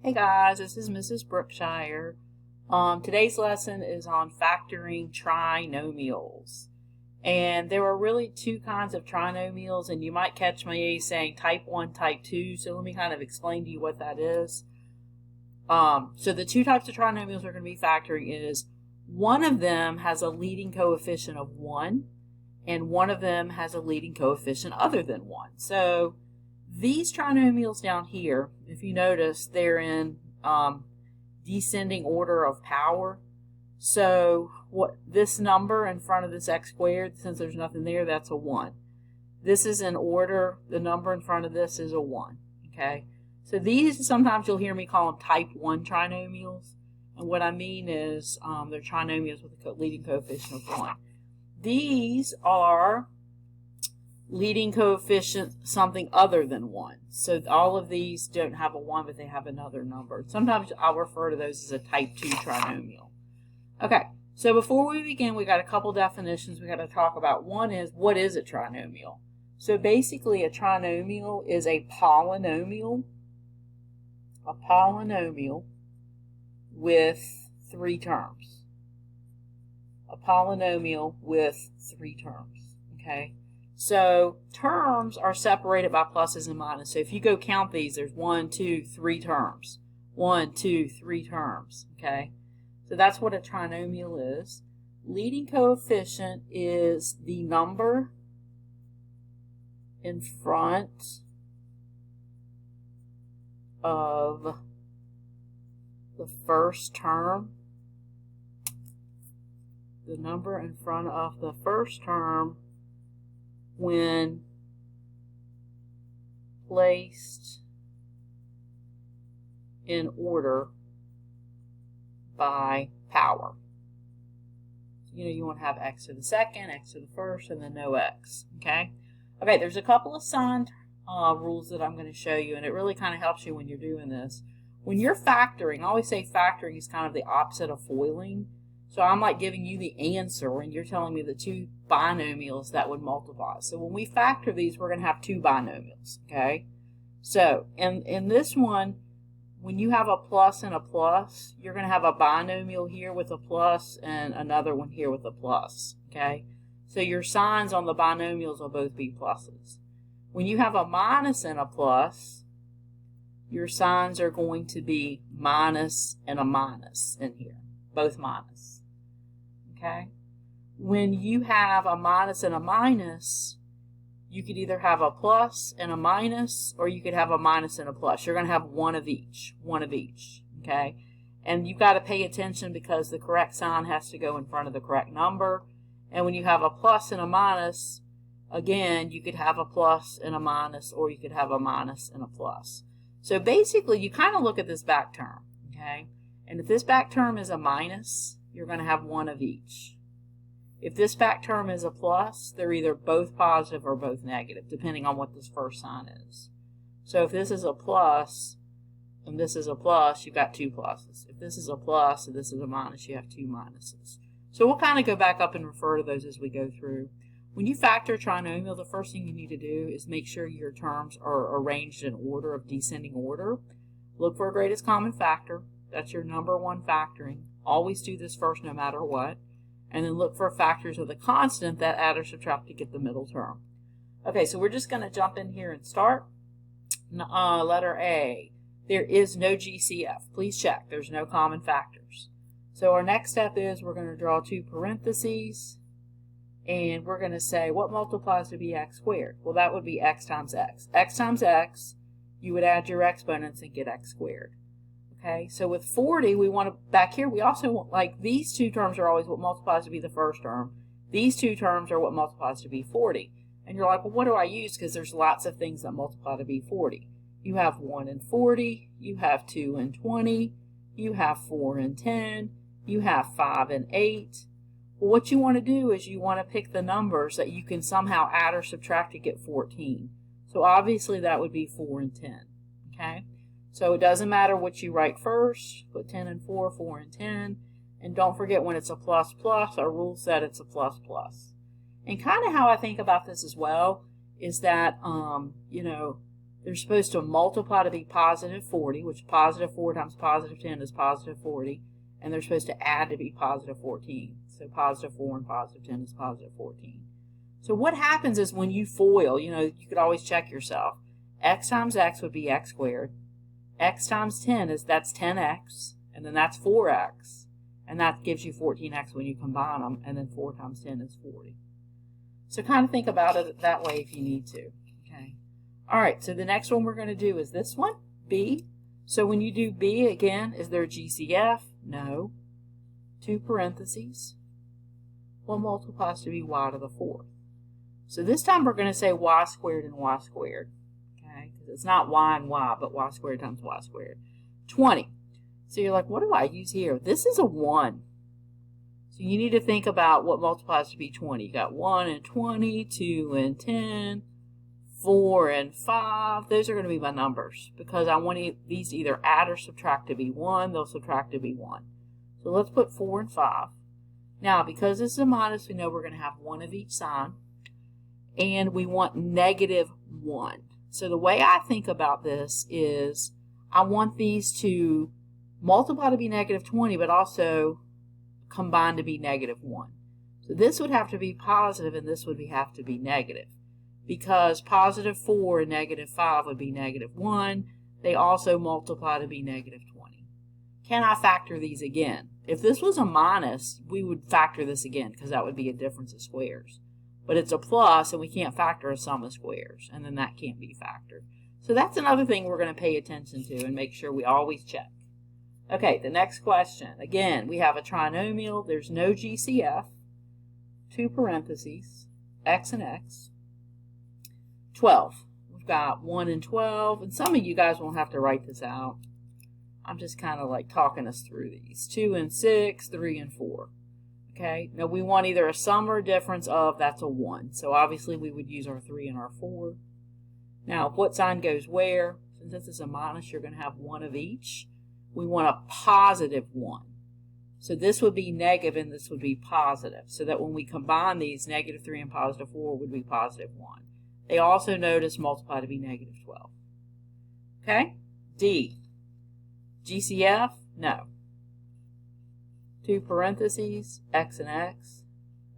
Hey guys, this is Mrs. Brookshire. Today's lesson is on factoring trinomials. And there are really two kinds of trinomials, and you might catch me saying type 1, type 2. So let me kind of explain to you what that is. So the two types of trinomials we're going to be factoring is one of them has a leading coefficient of 1, and one of them has a leading coefficient other than 1. So these trinomials down here, if you notice, they're in descending order of power. So what this number in front of this x squared, since there's nothing there, that's a 1. This is in order. The number in front of this is a 1. Okay. So these, sometimes you'll hear me call them type 1 trinomials. And what I mean is they're trinomials with a leading coefficient of 1. These are leading coefficient something other than 1. So all of these don't have a 1, but they have another number. Sometimes I'll refer to those as a type 2 trinomial. Okay, so before we begin, we got a couple definitions we got to talk about. One is, what is a trinomial? So basically a trinomial is a polynomial with 3 terms. A polynomial with 3 terms, okay? So terms are separated by pluses and minuses. So if you go count these, there's 1, 2, 3 terms. 1, 2, 3 terms, okay? So that's what a trinomial is. Leading coefficient is the number in front of the first term. The number in front of the first term when placed in order by power. You want to have x to the second, x to the first, and then no x. Okay, there's a couple of sign rules that I'm going to show you, and it really kind of helps you when you're doing this. When you're factoring, I always say factoring is kind of the opposite of foiling. So I'm like giving you the answer and you're telling me the two binomials that would multiply. So when we factor these, we're going to have 2 binomials, okay? So in this one, when you have a plus and a plus, you're going to have a binomial here with a plus and another one here with a plus, okay? So your signs on the binomials will both be pluses. When you have a minus and a plus, your signs are going to be minus and a minus in here, both minus. Okay, when you have a minus and a minus, you could either have a plus and a minus, or you could have a minus and a plus. You're going to have one of each, okay? And you've got to pay attention because the correct sign has to go in front of the correct number. And when you have a plus and a minus, again, you could have a plus and a minus, or you could have a minus and a plus. So basically, you kind of look at this back term, okay? And if this back term is a minus, you're going to have one of each. If this back term is a plus, they're either both positive or both negative, depending on what this first sign is. So if this is a plus and this is a plus, you've got 2 pluses. If this is a plus and this is a minus, you have 2 minuses. So we'll kind of go back up and refer to those as we go through. When you factor a trinomial, the first thing you need to do is make sure your terms are arranged in order of descending order. Look for a greatest common factor. That's your number 1 factoring. Always do this first no matter what. And then look for factors of the constant that add or subtract to get the middle term. Okay, so we're just going to jump in here and start. Letter A. There is no GCF. Please check. There's no common factors. So our next step is we're going to draw 2 parentheses. And we're going to say, what multiplies to be x squared? Well, that would be x times x. X times x, you would add your exponents and get x squared. Okay, so with 40, we want to, back here, we also want, like, these 2 terms are always what multiplies to be the first term. These 2 terms are what multiplies to be 40. And you're like, well, what do I use? Because there's lots of things that multiply to be 40. You have 1 and 40. You have 2 and 20. You have 4 and 10. You have 5 and 8. Well, what you want to do is you want to pick the numbers that you can somehow add or subtract to get 14. So obviously that would be 4 and 10. Okay? So it doesn't matter what you write first. Put 10 and 4, 4 and 10. And don't forget when it's a plus plus, our rule said it's a plus plus. And kind of how I think about this as well is that, They're supposed to multiply to be positive 40, which positive 4 times positive 10 is positive 40. And they're supposed to add to be positive 14. So positive 4 and positive 10 is positive 14. So what happens is when you FOIL, you could always check yourself. X times x would be x squared. X times 10 that's 10x. And then that's 4x. And that gives you 14x when you combine them. And then 4 times 10 is 40. So kind of think about it that way if you need to. Okay. All right, so the next one we're going to do is this one, B. So when you do B, again, is there a GCF? No. 2 parentheses. What multiplies to be y to the 4th? So this time we're going to say y squared and y squared. Okay, because it's not y and y, but y squared times y squared. 20. So you're like, what do I use here? This is a 1. So you need to think about what multiplies to be 20. You got 1 and 20, 2 and 10, 4 and 5. Those are going to be my numbers because I want these to either add or subtract to be 1. They'll subtract to be 1. So let's put 4 and 5. Now, because this is a minus, we know we're going to have 1 of each sign. And we want negative 1. So the way I think about this is I want these to multiply to be negative 20, but also combine to be negative 1. So this would have to be positive and this would have to be negative. Because positive 4 and negative 5 would be negative 1. They also multiply to be negative 20. Can I factor these again? If this was a minus, we would factor this again because that would be a difference of squares. But it's a plus and we can't factor a sum of squares, and then that can't be factored. So that's another thing we're going to pay attention to and make sure we always check. Okay, the next question. Again, we have a trinomial. There's no GCF. 2 parentheses, x and x. 12. We've got 1 and 12. And some of you guys won't have to write this out. I'm just kind of like talking us through these. 2 and 6, 3 and 4. Okay, now we want either a sum or a difference of, that's a 1. So obviously we would use our 3 and our 4. Now, what sign goes where? Since this is a minus, you're going to have 1 of each. We want a positive 1. So this would be negative and this would be positive. So that when we combine these, negative 3 and positive 4 would be positive 1. They also, notice, multiply to be negative 12. Okay? D. GCF? No. 2 parentheses, x and x.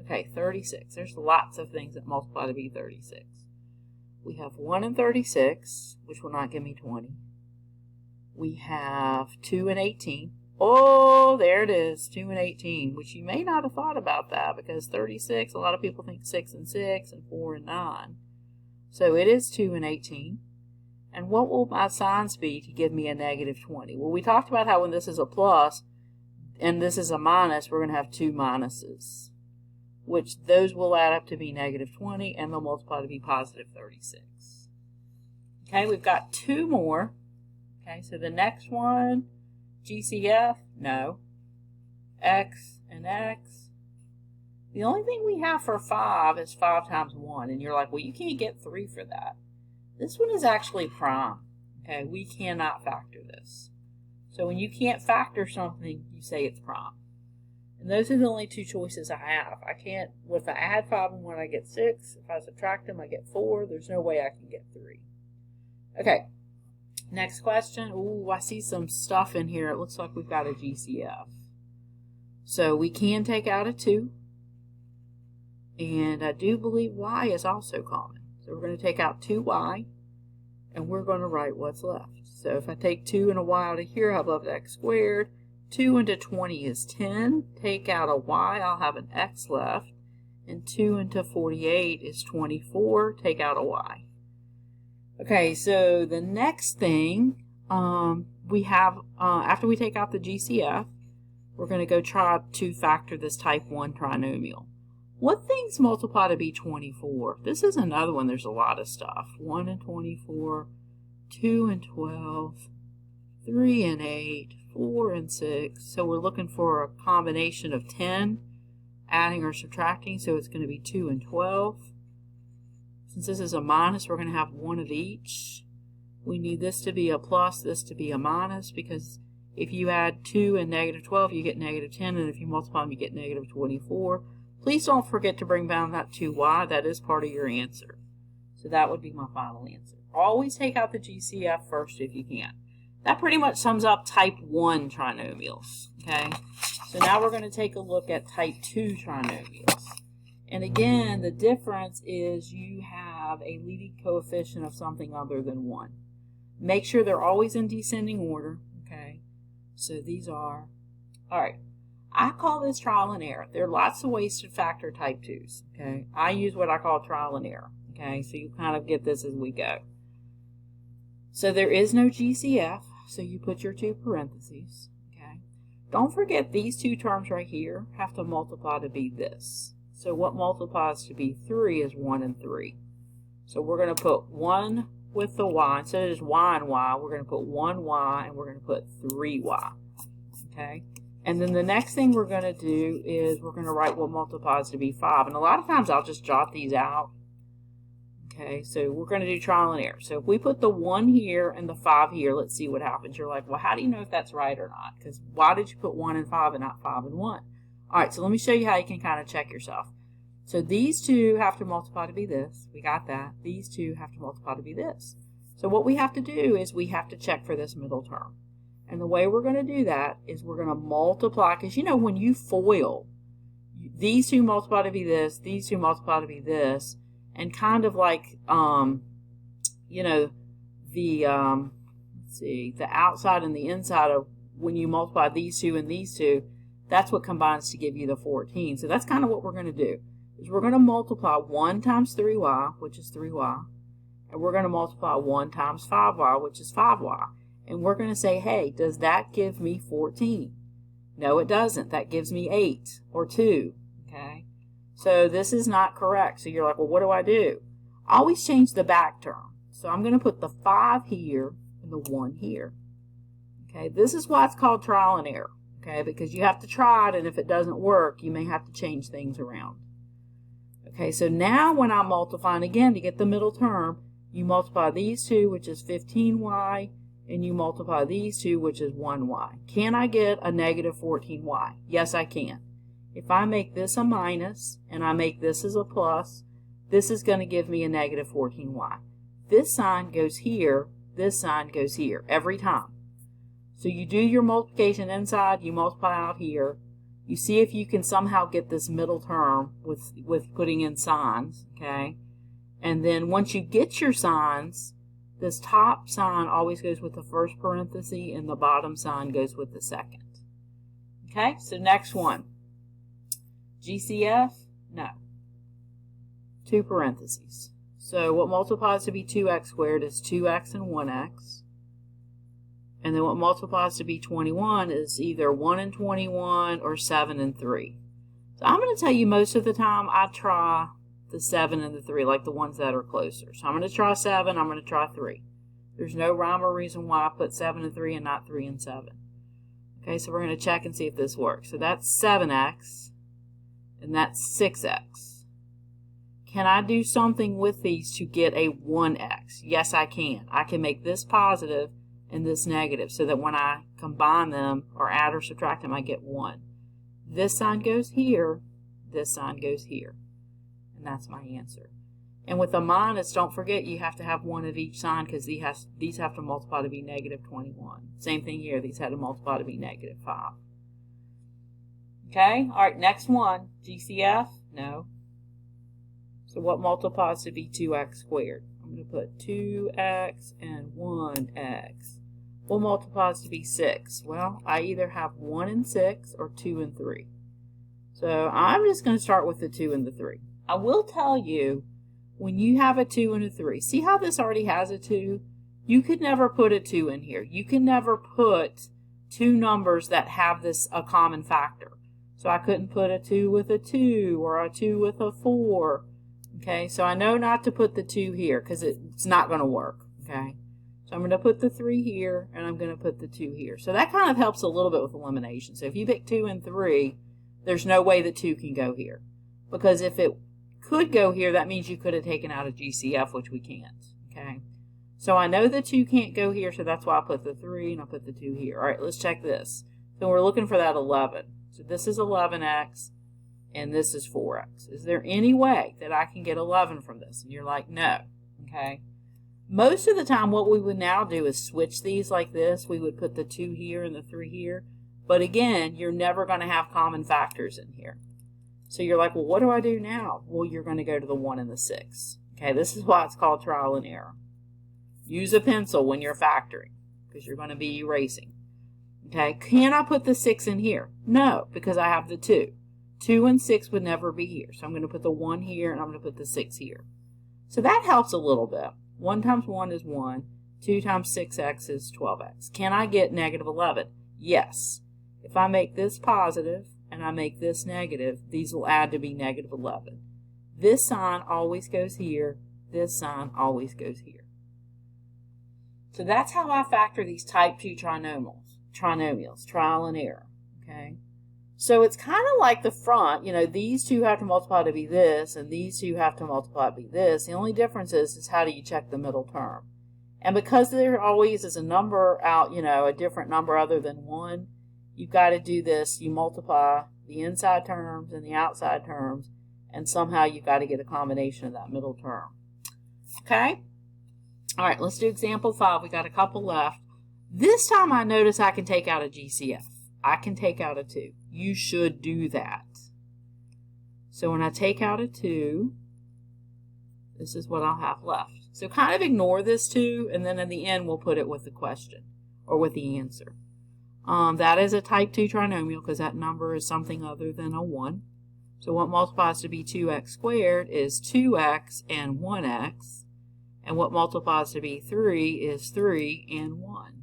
Okay, 36. There's lots of things that multiply to be 36. We have 1 and 36, which will not give me 20. We have 2 and 18. Oh, there it is, 2 and 18, which you may not have thought about that because 36, a lot of people think 6 and 6 and 4 and 9. So it is 2 and 18. And what will my signs be to give me a negative 20? Well, we talked about how when this is a plus and this is a minus, we're going to have 2 minuses, which those will add up to be negative 20 and they'll multiply to be positive 36. Okay, we've got 2 more. Okay, so the next one, GCF, no. X and X. The only thing we have for 5 is 5 times 1. And you're like, well, you can't get 3 for that. This one is actually prime. Okay, we cannot factor this. So when you can't factor something, you say it's prime. And those are the only 2 choices I have. I can't, if I add 5 and 1, I get 6. If I subtract them, I get 4. There's no way I can get 3. Okay. Next question. Ooh, I see some stuff in here. It looks like we've got a GCF. So we can take out a 2. And I do believe y is also common. So we're going to take out 2y. And we're going to write what's left. So if I take 2 and a y out of here, I'll have x squared. 2 into 20 is 10. Take out a y, I'll have an x left. And 2 into 48 is 24. Take out a y. Okay, so the next thing we have, after we take out the GCF, we're going to go try to factor this type 1 trinomial. What things multiply to be 24? This is another one. There's a lot of stuff. 1 and 24, 2 and 12, 3 and 8, 4 and 6. So we're looking for a combination of 10, adding or subtracting. So it's going to be 2 and 12. Since this is a minus, we're going to have 1 of each. We need this to be a plus, this to be a minus, because if you add 2 and negative 12, you get negative 10, and if you multiply them, you get negative 24. Please don't forget to bring down that 2y. That is part of your answer. So that would be my final answer. always take out the GCF first if you can. That pretty much sums up type 1 trinomials, okay? So now we're going to take a look at type 2 trinomials. And again, the difference is you have a leading coefficient of something other than 1. Make sure they're always in descending order, okay? So these are, all right. I call this trial and error. There are lots of ways to factor type 2s, okay? I use what I call trial and error, okay? So you kind of get this as we go. So there is no GCF, so you put your 2 parentheses, okay? Don't forget these 2 terms right here have to multiply to be this. So what multiplies to be 3 is 1 and 3. So we're going to put 1 with the y. Instead of just y and y, we're going to put 1y and we're going to put 3y, okay? And then the next thing we're going to do is we're going to write what multiplies to be 5. And a lot of times I'll just jot these out. Okay, so we're going to do trial and error. So if we put the 1 here and the 5 here, let's see what happens. You're like, well, how do you know if that's right or not? Because why did you put 1 and 5 and not 5 and 1? All right, so let me show you how you can kind of check yourself. So these 2 have to multiply to be this. We got that. These 2 have to multiply to be this. So what we have to do is we have to check for this middle term. And the way we're going to do that is we're going to multiply, because you know when you FOIL, these 2 multiply to be this, these 2 multiply to be this, and kind of like, you know, the, let's see, the outside and the inside of when you multiply these 2 and these 2, that's what combines to give you the 14. So that's kind of what we're going to do, is we're going to multiply 1 times 3y, which is 3y, and we're going to multiply 1 times 5y, which is 5y. And we're going to say, hey, does that give me 14? No, it doesn't. That gives me 8 or 2, okay? So this is not correct. So you're like, well, what do I do? Always change the back term. So I'm going to put the 5 here and the 1 here, okay? This is why it's called trial and error, okay? Because you have to try it, and if it doesn't work, you may have to change things around. Okay, so now when I'm multiplying again to get the middle term, you multiply these 2, which is 15y, and you multiply these 2, which is 1y. Can I get a negative 14y? Yes, I can. If I make this a minus and I make this as a plus, this is going to give me a negative 14y. This sign goes here, this sign goes here every time. So you do your multiplication inside, you multiply out here. You see if you can somehow get this middle term with putting in signs, okay? And then once you get your signs, this top sign always goes with the first parenthesis and the bottom sign goes with the second. Okay, so next one. GCF? No. 2 parentheses. So what multiplies to be 2x squared is 2x and 1x. And then what multiplies to be 21 is either 1 and 21 or 7 and 3. So I'm going to tell you most of the time I try the 7 and the 3, like the ones that are closer. So I'm going to try 7, I'm going to try 3. There's no rhyme or reason why I put 7 and 3 and not 3 and 7. Okay, so we're going to check and see if this works. So that's 7x, and that's 6x. Can I do something with these to get a 1x? Yes, I can. I can make this positive and this negative so that when I combine them or add or subtract them, I get 1. This sign goes here, this sign goes here. And that's my answer. And with a minus, don't forget you have to have 1 of each sign because these have to multiply to be negative 21. Same thing here. These had to multiply to be negative 5. Okay? All right, next one. GCF? No. So what multiplies to be 2x squared? I'm going to put 2x and 1x. What multiplies to be 6? Well, I either have 1 and 6 or 2 and 3. So I'm just going to start with the 2 and the 3. I will tell you, when you have a 2 and a 3, see how this already has a 2? You could never put a 2 in here. You can never put 2 numbers that have a common factor. So I couldn't put a 2 with a 2 or a 2 with a 4. Okay, so I know not to put the 2 here because it's not going to work. Okay, so I'm going to put the 3 here and I'm going to put the 2 here. So that kind of helps a little bit with elimination. So if you pick 2 and 3, there's no way the 2 can go here. Because if it could go here, that means you could have taken out a GCF, which we can't. Okay, so I know the 2 can't go here, so that's why I put the 3 and I put the 2 here. All right, let's check this. So we're looking for that 11. So this is 11x and this is 4x. Is there any way that I can get 11 from this? And you're like, no. Okay, Most of the time what we would now do is switch these like this. We would put the 2 here and the 3 here. But again, you're never going to have common factors in here. So you're like, well, what do I do now? Well, you're going to go to the 1 and the 6. Okay, this is why it's called trial and error. Use a pencil when you're factoring because you're going to be erasing. Okay, can I put the 6 in here? No, because I have the 2. 2 and 6 would never be here. So I'm going to put the 1 here and I'm going to put the 6 here. So that helps a little bit. 1 times 1 is 1. 2 times 6x is 12x. Can I get negative 11? Yes. If I make this positive and I make this negative, these will add to be negative 11. This sign always goes here. This sign always goes here. So that's how I factor these type 2 trinomials, trial and error. Okay. So it's kind of like the front, you know, these two have to multiply to be this, and these two have to multiply to be this. The only difference is how do you check the middle term. And because there always is a number out, you know, a different number other than 1, you've got to do this. You multiply the inside terms and the outside terms, and somehow you've got to get a combination of that middle term. Okay? All right, let's do example 5. We got a couple left. This time I notice I can take out a GCF. I can take out a 2. You should do that. So when I take out a 2, this is what I'll have left. So kind of ignore this 2, and then in the end we'll put it with the question or with the answer. That is a type 2 trinomial because that number is something other than a 1. So what multiplies to be 2x squared is 2x and 1x. And what multiplies to be 3 is 3 and 1.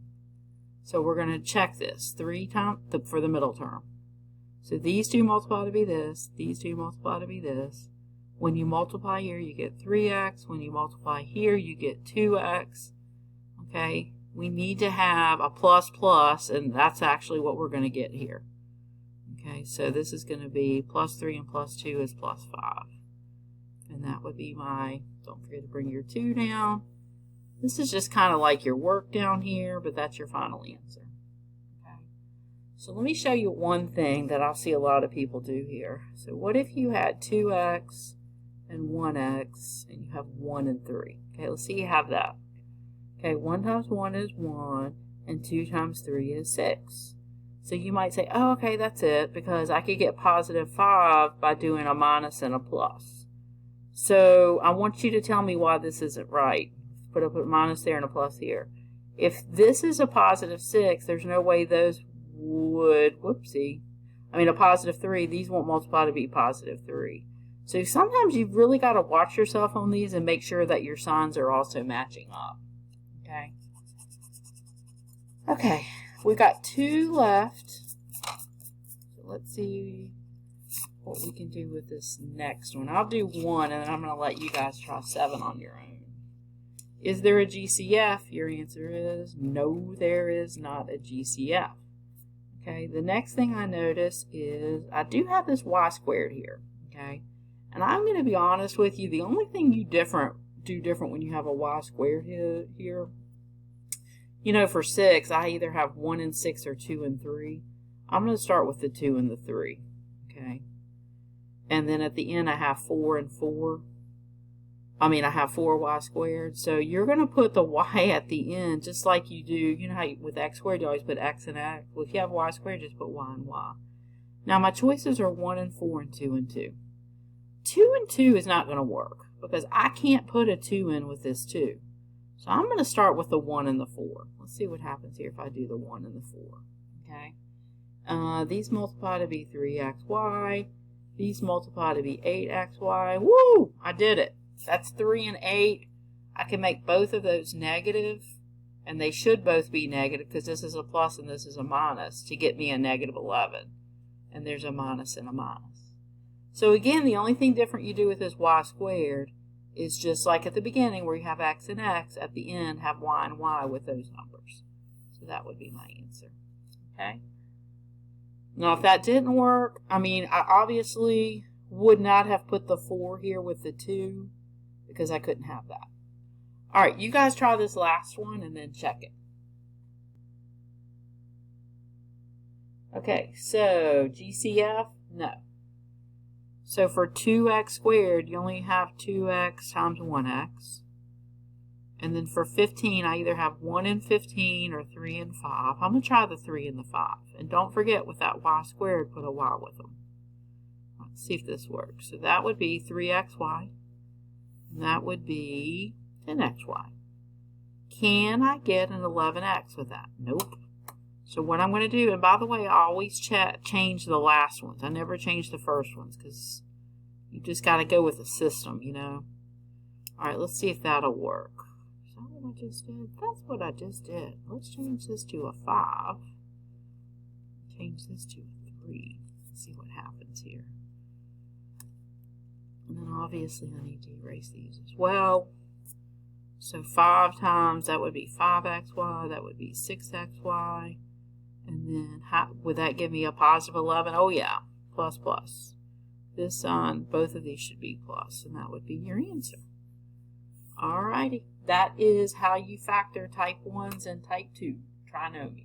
So we're going to check this 3 times for the middle term. So these two multiply to be this. These two multiply to be this. When you multiply here, you get 3x. When you multiply here, you get 2x. Okay, we need to have a plus plus, and that's actually what we're going to get here. Okay, so this is going to be plus 3 and plus 2 is plus 5. And that would be my, don't forget to bring your 2 down. This is just kind of like your work down here, but that's your final answer. Okay. So let me show you one thing that I'll see a lot of people do here. So what if you had 2x and 1x, and you have 1 and 3? Okay, let's see you have that. Okay, 1 times 1 is 1, and 2 times 3 is 6. So you might say, oh, okay, that's it, because I could get positive 5 by doing a minus and a plus. So I want you to tell me why this isn't right. Put a minus there and a plus here. If this is a positive 6, there's no way those would, a positive 3, these won't multiply to be positive 3. So sometimes you've really got to watch yourself on these and make sure that your signs are also matching up. Okay. Okay, we've got 2 left. So let's see what we can do with this next one. I'll do 1, and then I'm going to let you guys try 7 on your own. Is there a GCF? Your answer is no, there is not a GCF. Okay, the next thing I notice is I do have this y squared here. Okay, and I'm going to be honest with you, the only thing you do different when you have a y squared here, you know, for 6, I either have 1 and 6 or 2 and 3. I'm going to start with the 2 and the 3. Okay, and then at the end I have 4 and 4. I have 4y squared. So you're going to put the y at the end just like you do. You know how with x squared you always put x and x. Well, if you have y squared, just put y and y. Now my choices are 1 and 4 and 2 and 2. 2 and 2 is not going to work because I can't put a 2 in with this 2. So I'm going to start with the 1 and the 4. Let's see what happens here if I do the 1 and the 4. Okay. These multiply to be 3xy. These multiply to be 8xy. Woo! I did it. That's 3 and 8. I can make both of those negative, and they should both be negative because this is a plus and this is a minus to get me a negative 11. And there's a minus and a minus. So again, the only thing different you do with this y squared is just like at the beginning where you have x and x, at the end have y and y with those numbers. So that would be my answer. Okay. Now if that didn't work, I obviously would not have put the 4 here with the 2 because I couldn't have that. All right, you guys try this last one and then check it. Okay, so GCF, no. So for 2x squared, you only have 2x times 1x. And then for 15, I either have 1 and 15 or 3 and 5. I'm going to try the 3 and the 5. And don't forget, with that y squared, put a y with them. Let's see if this works. So that would be 3xy. And that would be 10xy. Can I get an 11x with that? Nope. So what I'm going to do, and by the way, I always change the last ones. I never change the first ones because you just got to go with the system, you know. All right, let's see if that'll work. Is that what I just did? That's what I just did. Let's change this to a 5. Change this to a 3. Let's see what happens here. And then obviously I need to erase these as well. So 5 times, that would be 5xy, that would be 6xy. And then would that give me a positive 11? Oh yeah, plus plus. This sign, both of these should be plus, and that would be your answer. Alrighty, that is how you factor type 1s and type 2 trinomials.